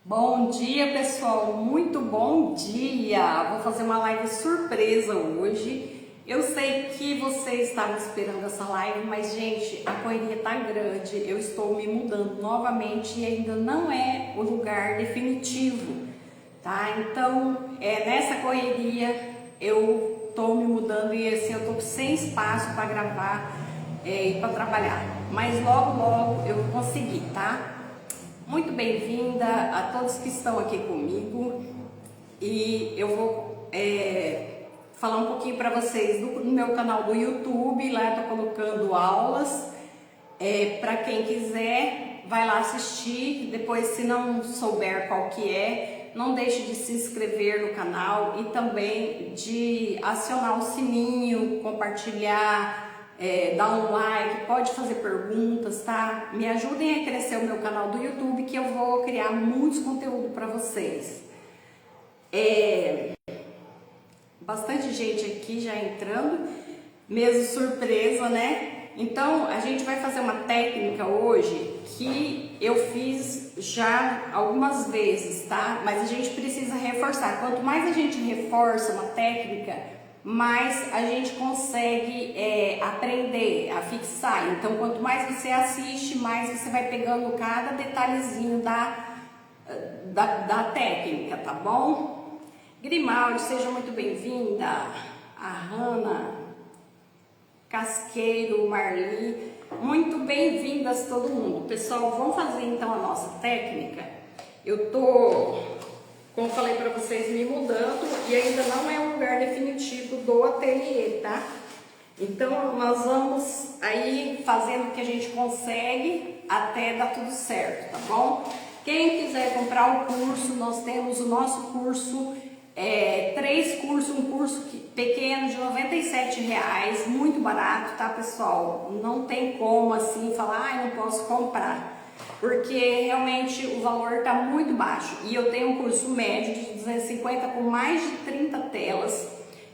Bom dia, pessoal, muito bom dia! Vou fazer uma live surpresa hoje. Eu sei que vocês estavam esperando essa live, mas gente, a correria tá grande. Eu estou me mudando novamente e ainda não é o lugar definitivo, tá? Então, nessa correria eu tô me mudando e assim eu tô sem espaço para gravar e para trabalhar. Mas logo eu vou conseguir, tá? Muito bem-vinda a todos que estão aqui comigo e eu vou falar um pouquinho para vocês no meu canal do YouTube. Lá eu tô colocando aulas, para quem quiser vai lá assistir. Depois, se não souber qual que é, não deixe de se inscrever no canal e também de acionar o sininho, compartilhar, dar um like, pode fazer perguntas, tá? Me ajudem a crescer o meu canal do YouTube, que eu vou criar muitos conteúdos para vocês. Bastante gente aqui já entrando, mesmo surpresa, né? Então, a gente vai fazer uma técnica hoje que eu fiz já algumas vezes, tá? Mas a gente precisa reforçar. Quanto mais a gente reforça uma técnica, mais a gente consegue aprender a fixar. Então, quanto mais você assiste, mais você vai pegando cada detalhezinho da técnica, tá bom? Grimaldi, seja muito bem-vinda. A Hanna, Casqueiro, Marli, muito bem-vindas todo mundo. Pessoal, vamos fazer então a nossa técnica. Eu tô, como falei para vocês, me mudando e ainda não é um lugar definitivo do ateliê, tá? Então nós vamos aí fazendo o que a gente consegue até dar tudo certo, tá bom? Quem quiser comprar o curso, nós temos o nosso curso, 3 cursos, um curso pequeno de R$97, muito barato, tá, pessoal? Não tem como assim falar, não posso comprar, porque realmente o valor tá muito baixo. E eu tenho um curso médio de 250 com mais de 30 telas.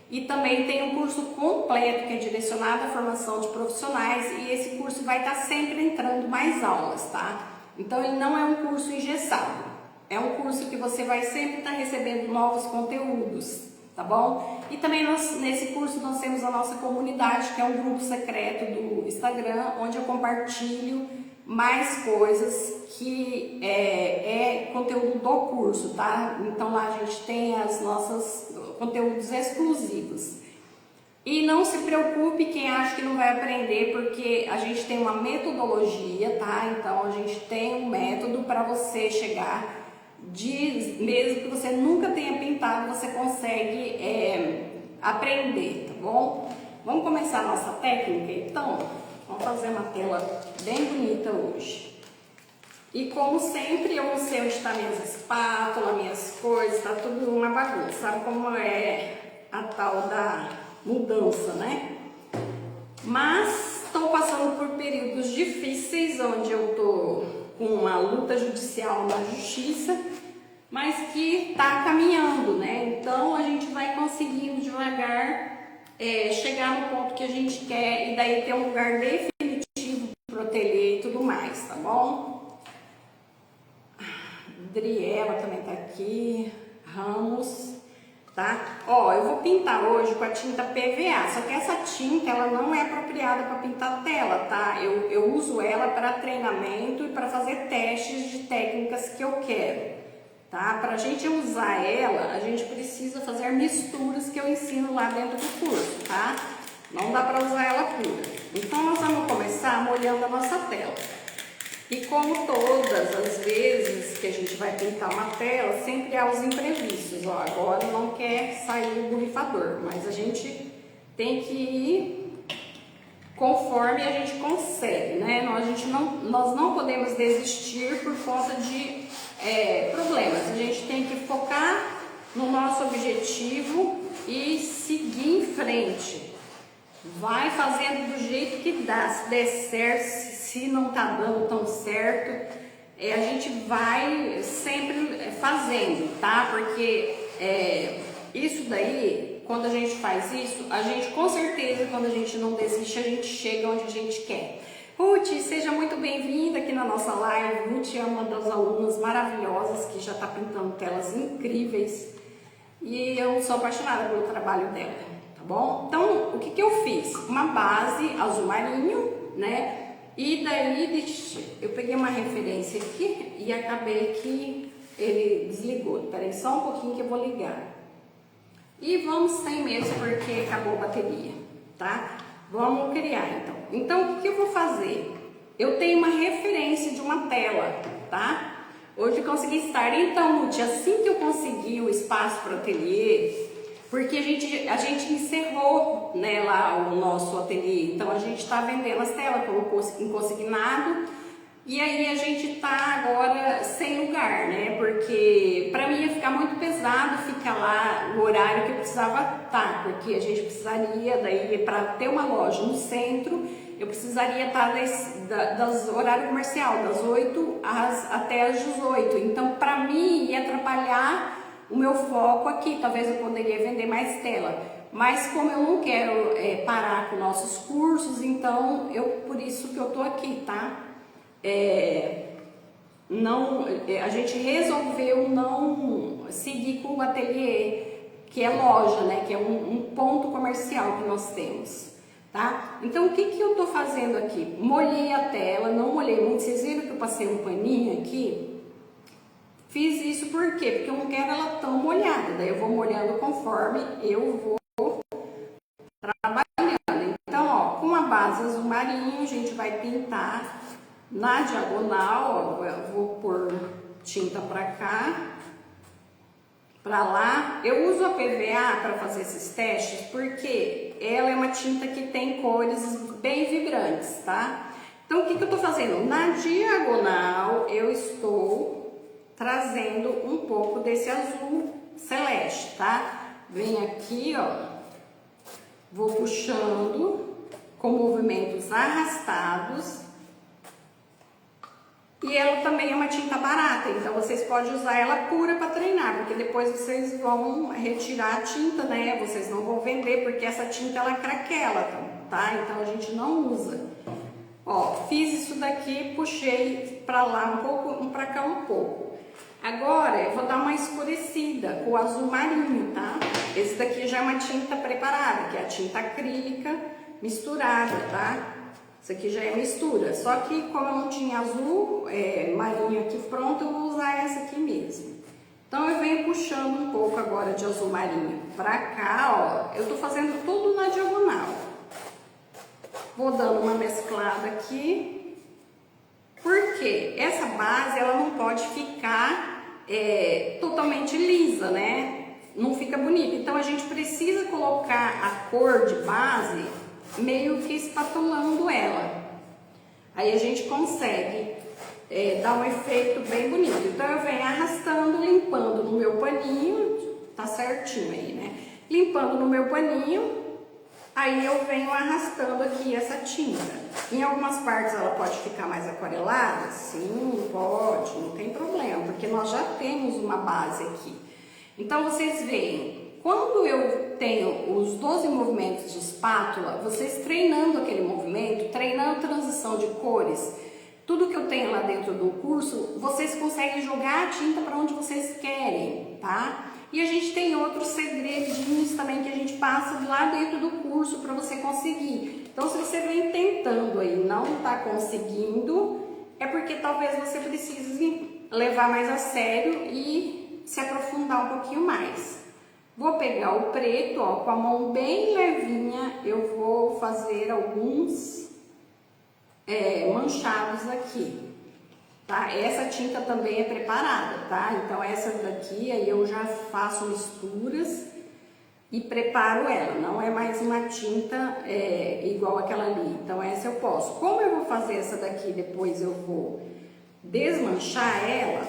E também tem um curso completo que é direcionado à formação de profissionais, e esse curso vai estar sempre entrando mais aulas, tá? Então ele não é um curso engessado. É um curso que você vai sempre estar recebendo novos conteúdos, tá bom? E também nesse curso nós temos a nossa comunidade, que é um grupo secreto do Instagram, onde eu compartilho mais coisas que é conteúdo do curso, tá? Então lá a gente tem as nossas conteúdos exclusivos. E não se preocupe quem acha que não vai aprender, porque a gente tem uma metodologia, tá? Então a gente tem um método para você chegar, mesmo que você nunca tenha pintado, você consegue aprender, tá bom? Vamos começar a nossa técnica então? Vamos fazer uma tela bem bonita hoje. E como sempre, eu não sei onde está minhas espátulas, minhas coisas, tá tudo uma bagunça. Sabe como é a tal da mudança, né? Mas estou passando por períodos difíceis, onde eu tô com uma luta judicial na justiça, mas que tá caminhando, né? Então a gente vai conseguindo devagar chegar no ponto que a gente quer e daí ter um lugar definitivo pro ateliê e tudo mais, tá bom? Adriela também tá aqui, Ramos, tá? Ó, eu vou pintar hoje com a tinta PVA, só que essa tinta ela não é apropriada para pintar tela, tá? Eu uso ela para treinamento e para fazer testes de técnicas que eu quero, tá? Para a gente usar ela, a gente precisa fazer misturas que eu ensino lá dentro do curso, tá? Não dá para usar ela pura. Então nós vamos começar molhando a nossa tela. E como todas as vezes que a gente vai pintar uma tela, sempre há os imprevistos. Ó, agora não quer sair o borrifador, mas a gente tem que ir conforme a gente consegue, né? Nós não podemos desistir por conta de problemas. A gente tem que focar no nosso objetivo e seguir em frente. Vai fazendo do jeito que dá. Se der certo, se não tá dando tão certo, a gente vai sempre fazendo, tá? Porque isso daí, quando a gente faz isso, a gente com certeza, quando a gente não desiste, a gente chega onde a gente quer. Ruth, seja muito bem-vinda aqui na nossa live. Ruth é uma das alunas maravilhosas que já está pintando telas incríveis e eu sou apaixonada pelo trabalho dela, tá bom? Então, o que eu fiz? Uma base azul marinho, né? E daí eu peguei uma referência aqui e acabei que ele desligou. Espera aí só um pouquinho que eu vou ligar. E vamos sem medo porque acabou a bateria, tá? Vamos criar então. Então, o que eu vou fazer? Eu tenho uma referência de uma tela, tá? Hoje eu consegui estar. Então, Ruth, assim que eu consegui o espaço para o ateliê, porque a gente encerrou, né, lá o nosso ateliê, então a gente está vendendo as telas, colocou em consignado, e aí a gente tá agora sem lugar, né, porque para mim ia ficar muito pesado ficar lá no horário que eu precisava estar, porque a gente precisaria, daí para ter uma loja no centro, eu precisaria estar das horário comercial, das 8 até as 18, então para mim ia atrapalhar o meu foco aqui. Talvez eu poderia vender mais tela, mas como eu não quero parar com nossos cursos, então por isso que eu tô aqui, tá? A gente resolveu não seguir com o ateliê, que é loja, né? Que é um ponto comercial que nós temos, tá? Então, o que eu tô fazendo aqui? Molhei a tela, não molhei muito. Vocês viram que eu passei um paninho aqui? Fiz isso por quê? Porque eu não quero ela tão molhada, daí eu vou molhando conforme eu vou trabalhando. Então, ó, com a base azul marinho, a gente vai pintar na diagonal, ó, eu vou pôr tinta pra cá, pra lá. Eu uso a PVA para fazer esses testes porque ela é uma tinta que tem cores bem vibrantes, tá? Então, o que eu tô fazendo? Na diagonal, eu estou trazendo um pouco desse azul celeste, tá? Vem aqui, ó, vou puxando com movimentos arrastados. E ela também é uma tinta barata, então vocês podem usar ela pura para treinar, porque depois vocês vão retirar a tinta, né? Vocês não vão vender, porque essa tinta ela craquela, tá? Então a gente não usa. Ó, fiz isso daqui, puxei para lá um pouco, para cá um pouco. Agora eu vou dar uma escurecida com o azul marinho, tá? Esse daqui já é uma tinta preparada, que é a tinta acrílica misturada, tá? Isso aqui já é mistura, só que como eu não tinha azul marinho aqui pronto, eu vou usar essa aqui mesmo. Então eu venho puxando um pouco agora de azul marinho pra cá, ó. Eu tô fazendo tudo na diagonal. Vou dando uma mesclada aqui. Porque essa base, ela não pode ficar totalmente lisa, né? Não fica bonita. Então a gente precisa colocar a cor de base meio que espatulando ela. Aí a gente consegue dar um efeito bem bonito. Então eu venho arrastando, limpando no meu paninho, tá certinho aí, né? Limpando no meu paninho, aí eu venho arrastando aqui essa tinta. Em algumas partes ela pode ficar mais aquarelada, sim, pode, não tem problema, porque nós já temos uma base aqui. Então vocês veem, quando eu tenho os 12 movimentos de espátula, vocês treinando aquele movimento, treinando transição de cores, tudo que eu tenho lá dentro do curso, vocês conseguem jogar a tinta para onde vocês querem, tá? E a gente tem outros segredinhos também que a gente passa lá dentro do curso para você conseguir. Então, se você vem tentando aí e não está conseguindo, é porque talvez você precise levar mais a sério e se aprofundar um pouquinho mais. Vou pegar o preto, ó, com a mão bem levinha, eu vou fazer alguns manchados aqui, tá? Essa tinta também é preparada, tá? Então essa daqui aí eu já faço misturas e preparo ela, não é mais uma tinta igual aquela ali. Então essa eu posso. Como eu vou fazer essa daqui, depois eu vou desmanchar ela,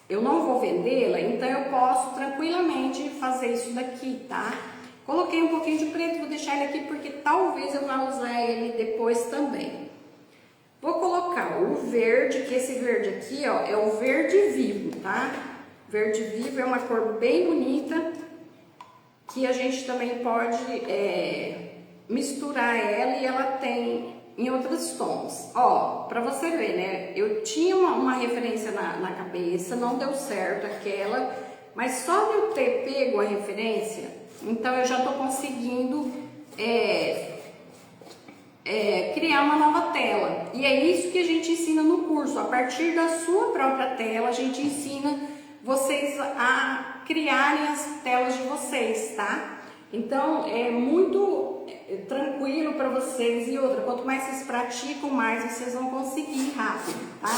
eu não vou vendê-la, então eu posso tranquilamente fazer isso daqui, tá? Coloquei um pouquinho de preto, vou deixar ele aqui porque talvez eu vá usar ele depois também. Vou colocar o verde, que esse verde aqui, ó, é o verde vivo, tá? Verde vivo é uma cor bem bonita, que a gente também pode misturar ela e ela tem em outros tons. Ó, pra você ver, né? Eu tinha uma referência na cabeça, não deu certo aquela, mas só de eu ter pego a referência, então eu já tô conseguindo criar uma nova tela. E é isso que a gente ensina no curso. A partir da sua própria tela, a gente ensina vocês a criarem as telas de vocês, tá? Então é muito tranquilo para vocês. E outra, quanto mais vocês praticam, mais vocês vão conseguir rápido, tá?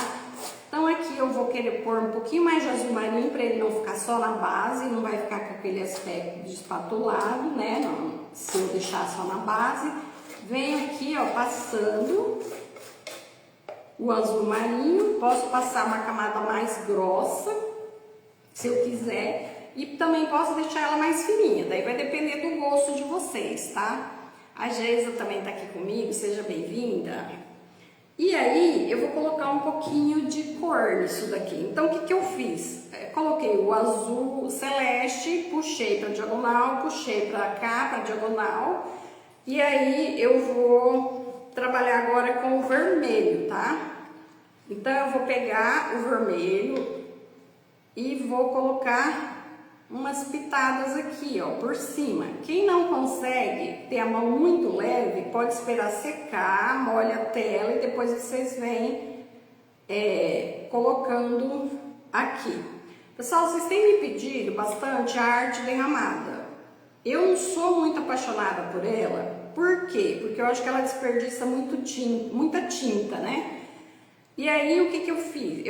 Então aqui eu vou querer pôr um pouquinho mais de azul marinho para ele não ficar só na base, não vai ficar com aquele aspecto de espatulado, né? Não, se eu deixar só na base. Venho aqui, ó, passando o azul marinho. Posso passar uma camada mais grossa, se eu quiser, e também posso deixar ela mais fininha, daí vai depender do gosto de vocês, tá? A Geisa também tá aqui comigo, seja bem-vinda. E aí, eu vou colocar um pouquinho de cor nisso daqui. Então, o que que eu fiz? Coloquei o azul celeste, puxei pra diagonal, puxei pra cá, pra diagonal. E aí, eu vou trabalhar agora com o vermelho, tá? Então, eu vou pegar o vermelho e vou colocar umas pitadas aqui, ó, por cima. Quem não consegue ter a mão muito leve, pode esperar secar, molha a tela e depois vocês vêm colocando aqui. Pessoal, vocês têm me pedido bastante a arte derramada. Eu não sou muito apaixonada por ela. Por quê? Porque eu acho que ela desperdiça muita tinta, né? E aí, o que que eu fiz?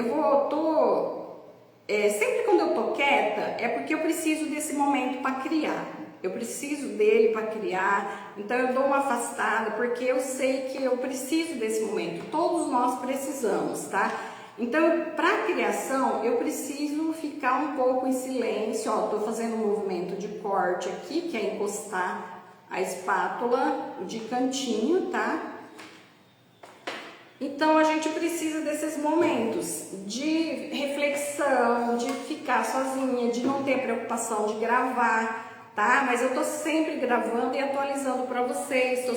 Sempre quando eu tô quieta, é porque eu preciso desse momento para criar. Eu preciso dele para criar, então eu dou uma afastada, porque eu sei que eu preciso desse momento. Todos nós precisamos, tá? Então, para criação, eu preciso ficar um pouco em silêncio. Ó, tô fazendo um movimento de corte aqui, que é encostar a espátula de cantinho, tá? Então, a gente precisa desses momentos de reflexão, de ficar sozinha, de não ter preocupação de gravar, tá? Mas eu tô sempre gravando e atualizando para vocês, tô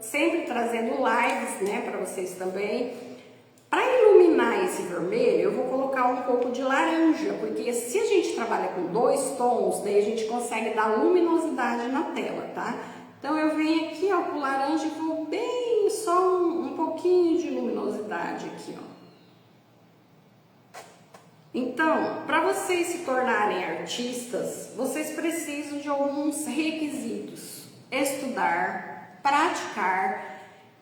sempre trazendo lives, né, para vocês também. Para iluminar esse vermelho, eu vou colocar um pouco de laranja, porque se a gente trabalha com 2 tons, daí a gente consegue dar luminosidade na tela, tá? Então, eu venho aqui, ó, com laranja e vou bem, só um pouquinho de luminosidade aqui, ó. Então, para vocês se tornarem artistas, vocês precisam de alguns requisitos. Estudar, praticar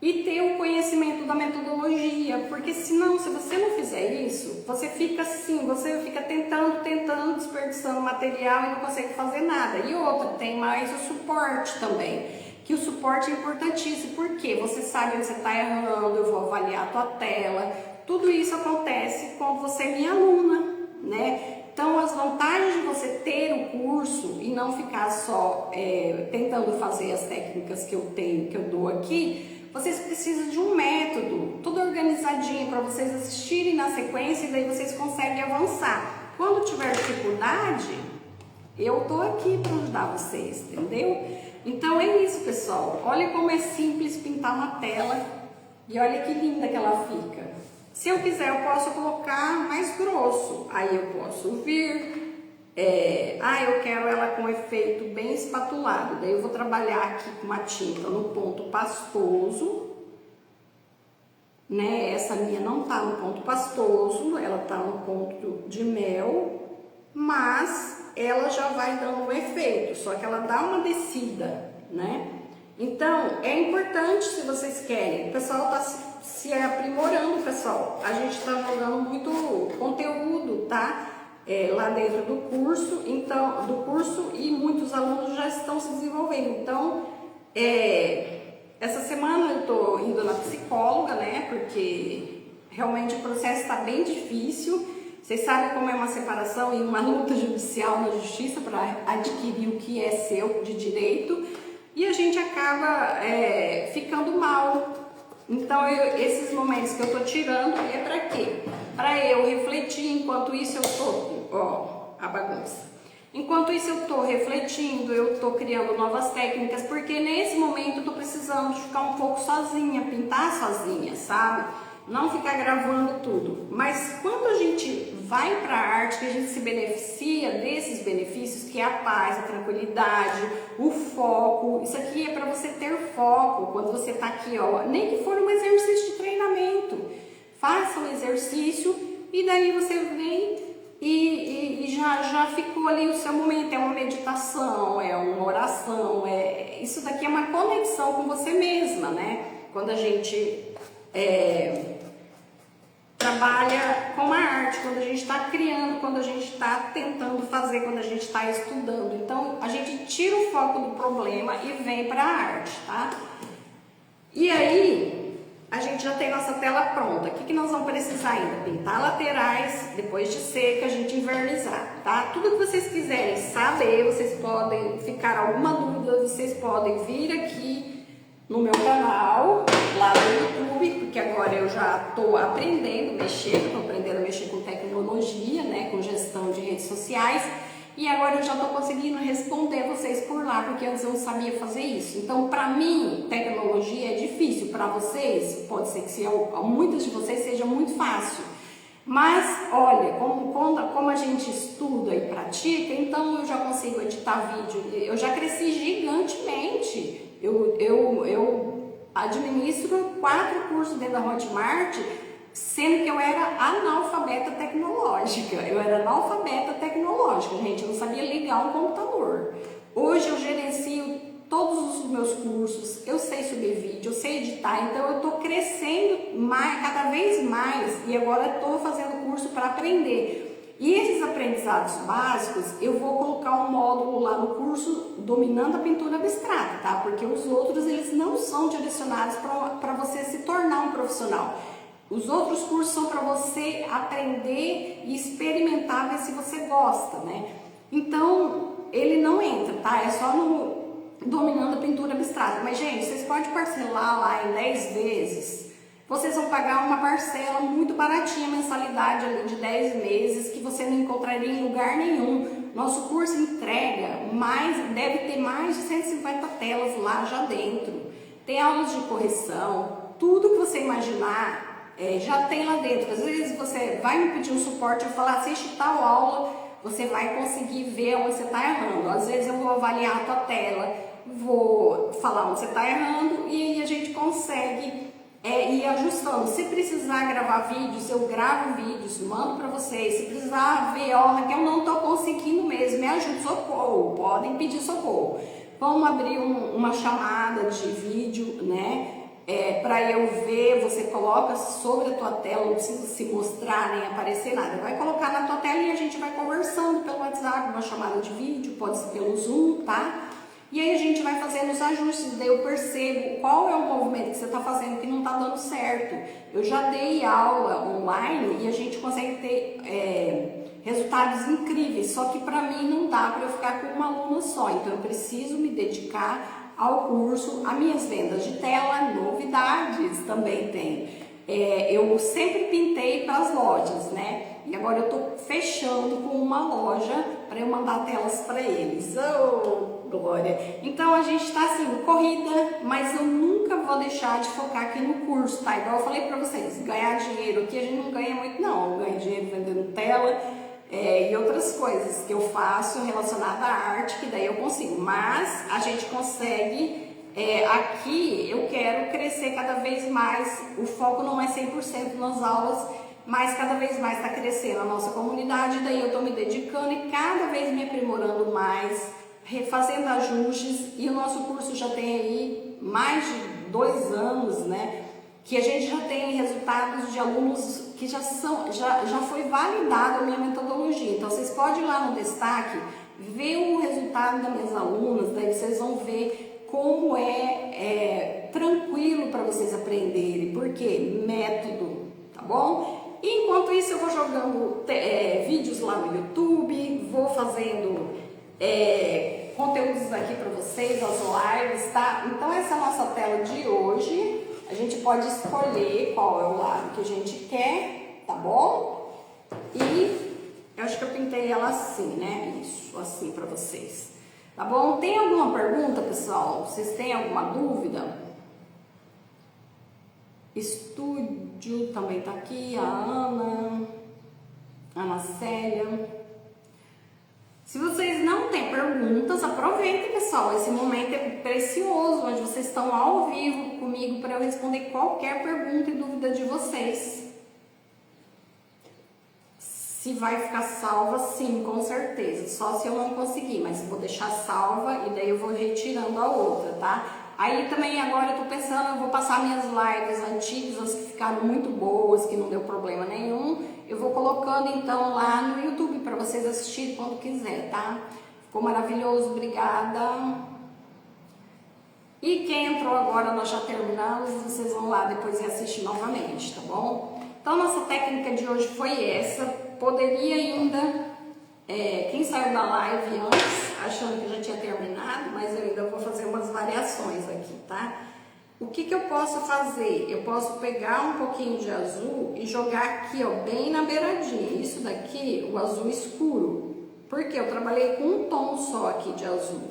e ter o conhecimento da metodologia, porque senão, se você não fizer isso, você fica assim, você fica tentando, desperdiçando material e não consegue fazer nada. E outra, tem mais o suporte também, que o suporte é importantíssimo, porque você sabe onde você está errando, eu vou avaliar a tua tela, tudo isso acontece quando você é minha aluna, né? Então, as vantagens de você ter o curso e não ficar só tentando fazer as técnicas que eu tenho, que eu dou aqui, vocês precisam de um método, tudo organizadinho para vocês assistirem na sequência e daí vocês conseguem avançar. Quando tiver dificuldade, eu tô aqui para ajudar vocês, entendeu? Então é isso, pessoal. Olha como é simples pintar uma tela e olha que linda que ela fica. Se eu quiser, eu posso colocar mais grosso, aí eu posso vir. Eu quero ela com efeito bem espatulado, daí eu vou trabalhar aqui com uma tinta no ponto pastoso, né? Essa minha não tá no ponto pastoso, ela tá no ponto de mel, mas ela já vai dando um efeito, só que ela dá uma descida, né? Então, é importante, se vocês querem, o pessoal tá se aprimorando, pessoal, a gente tá jogando muito conteúdo, tá? Lá dentro do curso, então, e muitos alunos já estão se desenvolvendo. Então, essa semana eu tô indo na psicóloga, né? Porque realmente o processo está bem difícil. Vocês sabem como é uma separação e uma luta judicial na justiça para adquirir o que é seu de direito, e a gente acaba ficando mal. Então, esses momentos que eu tô tirando é para quê? Para eu refletir, enquanto isso eu tô, ó, a bagunça. Enquanto isso eu estou refletindo, eu estou criando novas técnicas, porque nesse momento eu estou precisando de ficar um pouco sozinha, pintar sozinha, sabe? Não ficar gravando tudo. Mas quando a gente vai para a arte, que a gente se beneficia desses benefícios, que é a paz, a tranquilidade, o foco. Isso aqui é para você ter foco quando você está aqui, ó. Nem que for um exercício de treinamento. Faça o exercício e daí você vem e já ficou ali o seu momento. É uma meditação, é uma oração, isso daqui é uma conexão com você mesma, né? Quando a gente trabalha com a arte, quando a gente está criando, quando a gente está tentando fazer, quando a gente está estudando. Então a gente tira o foco do problema e vem para a arte, tá? E aí a gente já tem nossa tela pronta. O que nós vamos precisar ainda? Pintar laterais, depois de seca, a gente invernizar, tá? Tudo que vocês quiserem saber, vocês podem ficar alguma dúvida, vocês podem vir aqui no meu canal, lá no YouTube, porque agora eu já estou aprendendo a mexer com tecnologia, né, com gestão de redes sociais, e agora eu já estou conseguindo responder vocês por lá, porque antes eu não sabia fazer isso. Então, para mim, tecnologia é difícil, para vocês, pode ser que muitos de vocês seja muito fácil. Mas, olha, como a gente estuda e pratica, então eu já consigo editar vídeo, eu já cresci gigantemente. Eu administro 4 cursos dentro da Hotmart, sendo que eu era analfabeta tecnológica. Gente, eu não sabia ligar um computador. Hoje eu gerencio todos os meus cursos, eu sei subir vídeo, eu sei editar, então eu estou crescendo cada vez mais e agora estou fazendo curso para aprender. E esses aprendizados básicos, eu vou colocar um módulo lá no curso dominando a pintura abstrata, tá? Porque os outros, eles não são direcionados para você se tornar um profissional. Os outros cursos são para você aprender e experimentar, ver se você gosta, né? Então, ele não entra, tá? É só no dominando a pintura abstrata. Mas, gente, vocês podem parcelar lá em 10 vezes. Vocês vão pagar uma parcela muito baratinha, mensalidade ali de 10 meses, que você não encontraria em lugar nenhum. Nosso curso entrega deve ter mais de 150 telas lá já dentro. Tem aulas de correção, tudo que você imaginar já tem lá dentro. Às vezes você vai me pedir um suporte, eu falar, assiste tal aula, você vai conseguir ver onde você está errando. Às vezes eu vou avaliar a tua tela, vou falar onde você está errando e aí a gente consegue ir ajustando. Se precisar gravar vídeos, eu gravo vídeos, mando para vocês. Se precisar ver, ó, que eu não estou conseguindo mesmo, me ajude, socorro, podem pedir socorro. Vamos abrir uma chamada de vídeo, né? Para eu ver, você coloca sobre a tua tela, não precisa se mostrar nem aparecer nada. Vai colocar na tua tela e a gente vai conversando pelo WhatsApp, uma chamada de vídeo, pode ser pelo Zoom, tá? E aí a gente vai fazendo os ajustes, daí eu percebo qual é o movimento que você está fazendo que não está dando certo. Eu já dei aula online e a gente consegue ter resultados incríveis, só que para mim não dá para eu ficar com uma aluna só, então eu preciso me dedicar ao curso. As minhas vendas de tela, novidades também tem. Eu sempre pintei para as lojas, né? E agora eu tô fechando com uma loja para eu mandar telas para eles. Oh, glória! Então a gente tá assim, corrida, mas eu nunca vou deixar de focar aqui no curso, tá? Igual eu falei para vocês, ganhar dinheiro aqui a gente não ganha muito não. Eu ganho dinheiro vendendo tela e outras coisas que eu faço relacionada à arte, que daí eu consigo. Mas a gente consegue... aqui eu quero crescer cada vez mais, o foco não é 100% nas aulas, mas cada vez mais está crescendo a nossa comunidade, daí eu estou me dedicando e cada vez me aprimorando mais, refazendo ajustes, e o nosso curso já tem aí mais de 2 anos, né, que a gente já tem resultados de alunos que já foi validada a minha metodologia. Então vocês podem ir lá no destaque, ver o resultado das minhas alunas, daí vocês vão ver como é tranquilo para vocês aprenderem, porque método, tá bom? E enquanto isso eu vou jogando vídeos lá no YouTube, vou fazendo conteúdos aqui para vocês, as lives, tá? Então essa é a nossa tela de hoje, a gente pode escolher qual é o lado que a gente quer, tá bom? E Eu acho que eu pintei ela assim, né? Isso, assim pra vocês. Tá bom? Tem alguma pergunta, pessoal? Vocês têm alguma dúvida? Estúdio também tá aqui, a Ana Célia. Se vocês não têm perguntas, aproveitem, pessoal. Esse momento é precioso, onde vocês estão ao vivo comigo para eu responder qualquer pergunta e dúvida de vocês. Se vai ficar salva, sim, com certeza. Só se eu não conseguir, mas vou deixar salva e daí eu vou retirando a outra, tá? Aí também agora eu tô pensando, eu vou passar minhas lives antigas, as que ficaram muito boas, que não deu problema nenhum. Eu vou colocando então lá no YouTube para vocês assistirem quando quiser, tá? Ficou maravilhoso, obrigada. E quem entrou agora, nós já terminamos, vocês vão lá depois e assistir novamente, tá bom? Então nossa técnica de hoje foi essa. Poderia ainda, quem saiu da live antes, achando que já tinha terminado, mas eu ainda vou fazer umas variações aqui, tá? O que eu posso fazer? Eu posso pegar um pouquinho de azul e jogar aqui, ó, bem na beiradinha. Isso daqui, o azul escuro, porque eu trabalhei com um tom só aqui de azul.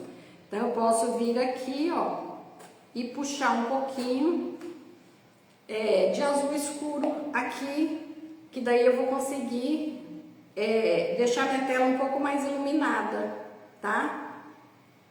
Então eu posso vir aqui, ó, e puxar um pouquinho de azul escuro aqui, que daí eu vou conseguir deixar minha tela um pouco mais iluminada, tá?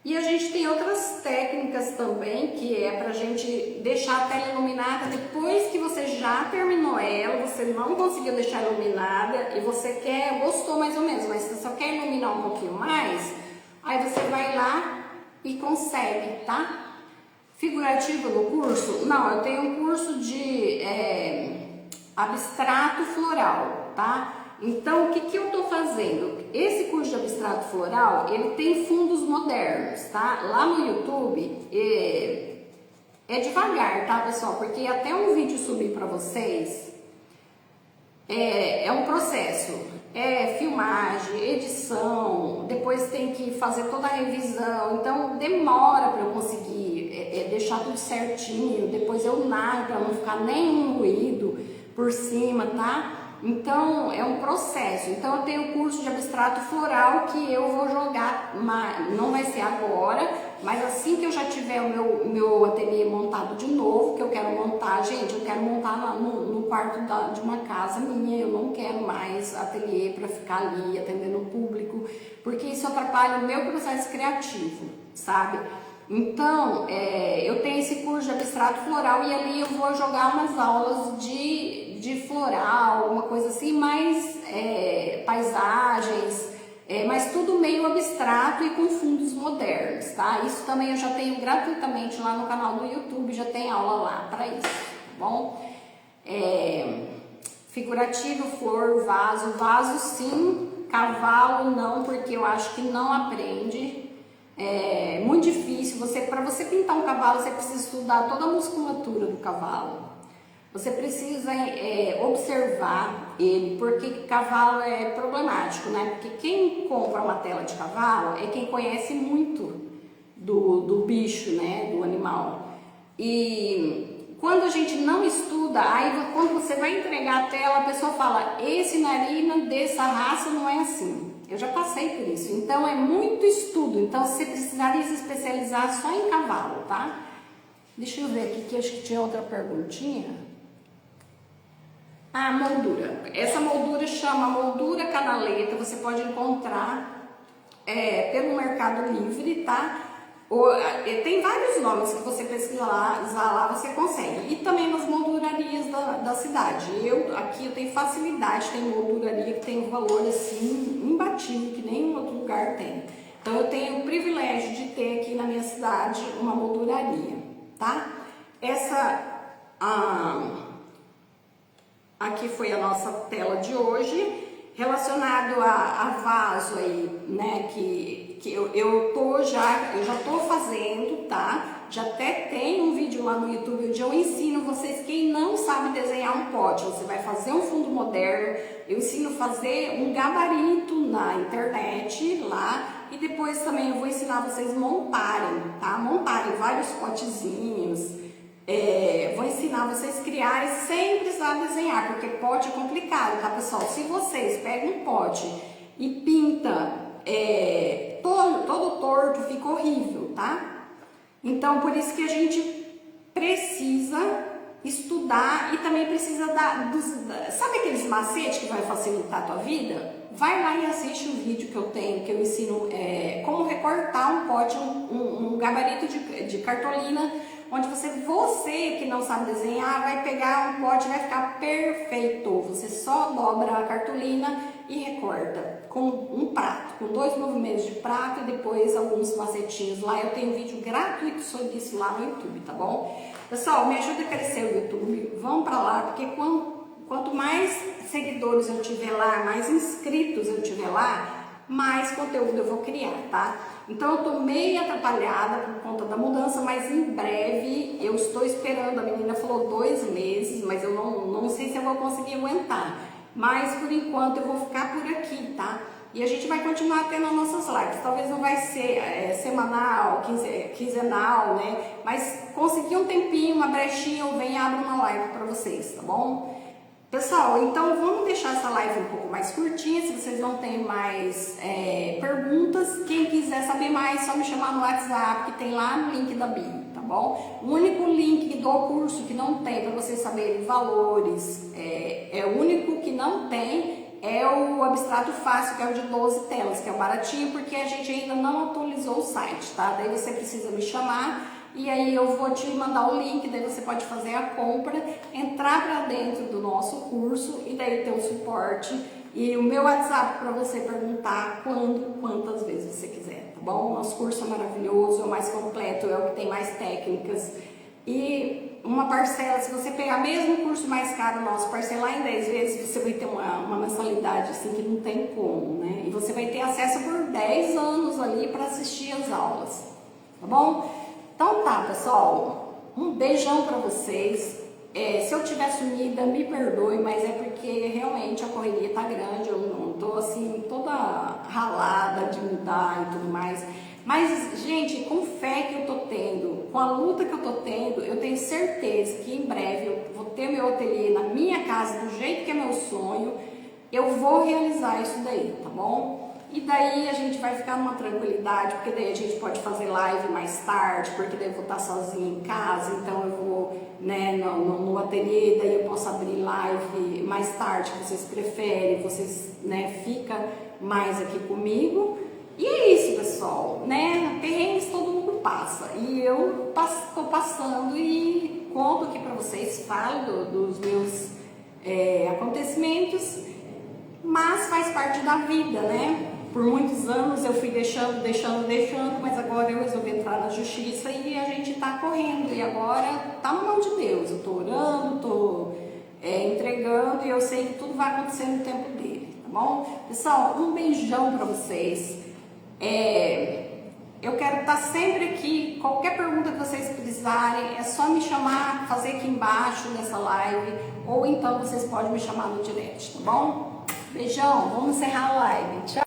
E a gente tem outras técnicas também, que é pra gente deixar a tela iluminada depois que você já terminou ela, você não conseguiu deixar iluminada e você gostou mais ou menos, mas você só quer iluminar um pouquinho mais, aí você vai lá e consegue, tá? Figurativo no curso? Não, eu tenho um curso de abstrato floral, tá? Então, o que eu tô fazendo? Esse curso de abstrato floral, ele tem fundos modernos, tá? Lá no YouTube, é devagar, tá, pessoal? Porque até um vídeo subir pra vocês, é um processo. É filmagem, edição, depois tem que fazer toda a revisão, então demora para eu conseguir deixar tudo certinho, depois eu narro para não ficar nenhum ruído por cima, tá? Então é um processo. Então eu tenho curso de abstrato floral que eu vou jogar, não vai ser agora, mas assim que eu já tiver o meu ateliê montado de novo, que eu quero montar, gente, eu quero montar no quarto de uma casa minha, eu não quero mais ateliê para ficar ali atendendo o público, porque isso atrapalha o meu processo criativo, sabe? Então, eu tenho esse curso de abstrato floral e ali eu vou jogar umas aulas de floral, uma coisa assim, mais paisagens, mas tudo meio abstrato e com fundos modernos, tá? Isso também eu já tenho gratuitamente lá no canal do YouTube, já tem aula lá para isso, tá bom? Figurativo, flor, vaso sim, cavalo não, porque eu acho que não aprende. É muito difícil, para você pintar um cavalo, você precisa estudar toda a musculatura do cavalo. Você precisa observar ele, porque cavalo é problemático, né? Porque quem compra uma tela de cavalo é quem conhece muito do bicho, né? Do animal. E quando a gente não estuda, aí quando você vai entregar a tela, a pessoa fala, esse narina dessa raça não é assim. Eu já passei por isso, então é muito estudo, então você precisaria se especializar só em cavalo, tá? Deixa eu ver aqui, que acho que tinha outra perguntinha. Ah, moldura. Essa moldura chama moldura canaleta, você pode encontrar pelo Mercado Livre, tá? Tem vários nomes que você pesquisar lá, você consegue. E também nas moldurarias da cidade. Aqui eu tenho facilidade, tem molduraria que tem um valor assim imbatível, que nenhum outro lugar tem. Então eu tenho o privilégio de ter aqui na minha cidade uma molduraria, tá? Aqui foi a nossa tela de hoje. Relacionado a vaso aí, né, que eu já tô fazendo, tá? Já até tem um vídeo lá no YouTube onde eu ensino vocês, quem não sabe desenhar um pote, você vai fazer um fundo moderno, eu ensino a fazer um gabarito na internet lá, e depois também eu vou ensinar vocês montarem, tá? Montarem vários potezinhos. Vou ensinar vocês a criarem sem precisar desenhar, porque pote é complicado, tá, pessoal? Se vocês pegam um pote e pinta todo torto, fica horrível, tá? Então, por isso que a gente precisa estudar e também precisa sabe aqueles macetes que vai facilitar a tua vida? Vai lá e assiste o vídeo que eu tenho, que eu ensino como recortar um pote, um gabarito de cartolina, onde você que não sabe desenhar, vai pegar um pote e vai ficar perfeito. Você só dobra a cartolina e recorta com um prato, com 2 movimentos de prato e depois alguns macetinhos lá. Eu tenho um vídeo gratuito sobre isso lá no YouTube, tá bom? Pessoal, me ajuda a crescer o YouTube, vão pra lá, porque quanto mais seguidores eu tiver lá, mais inscritos eu tiver lá, mais conteúdo eu vou criar, tá? Então eu tô meio atrapalhada por conta da mudança, mas em breve eu estou esperando. A menina falou 2 meses, mas eu não sei se eu vou conseguir aguentar. Mas por enquanto eu vou ficar por aqui, tá? E a gente vai continuar tendo as nossas lives. Talvez não vai ser semanal, quinzenal, né? Mas conseguir um tempinho, uma brechinha, eu venho e abro uma live para vocês, tá bom? Pessoal, então vamos deixar essa live um pouco mais curtinha. Se vocês não têm mais perguntas, quem quiser saber mais, só me chamar no WhatsApp, que tem lá no link da bio, tá bom? O único link do curso que não tem para vocês saberem valores, o único que não tem é o Abstrato Fácil, que é o de 12 telas, que é o baratinho, porque a gente ainda não atualizou o site, tá? Daí você precisa me chamar e aí eu vou te mandar o link, daí você pode fazer a compra, entrar para dentro do nosso curso e daí ter o suporte e o meu WhatsApp para você perguntar quantas vezes você quiser, tá bom? Nosso curso é maravilhoso, é o mais completo, é o que tem mais técnicas e uma parcela, se você pegar mesmo o curso mais caro nosso, parcelar em 10 vezes, você vai ter uma mensalidade assim que não tem como, né? E você vai ter acesso por 10 anos ali para assistir as aulas, tá bom? Então tá, pessoal, um beijão para vocês. Se eu tiver sumida, me perdoe, mas é porque realmente a correria tá grande, eu não tô assim toda ralada de mudar e tudo mais. Mas, gente, com fé que eu tô tendo, com a luta que eu tô tendo, eu tenho certeza que em breve eu vou ter meu ateliê na minha casa, do jeito que é meu sonho, eu vou realizar isso daí, tá bom? E daí a gente vai ficar numa tranquilidade, porque daí a gente pode fazer live mais tarde, porque daí eu vou estar sozinha em casa, então eu vou, né, no ateliê, daí eu posso abrir live mais tarde, que vocês preferem, vocês, né, ficam mais aqui comigo. E é isso, pessoal, né? Perrengues todo mundo passa. E eu tô passando e conto aqui pra vocês, falo dos meus acontecimentos, mas faz parte da vida, né? Por muitos anos eu fui deixando, mas agora eu resolvi entrar na justiça e a gente tá correndo. E agora tá na mão de Deus. Eu tô orando, tô entregando e eu sei que tudo vai acontecer no tempo dele, tá bom? Pessoal, um beijão pra vocês. Eu quero estar sempre aqui. Qualquer pergunta que vocês precisarem, é só me chamar, fazer aqui embaixo nessa live, ou então vocês podem me chamar no direct, tá bom? Beijão, vamos encerrar a live. Tchau!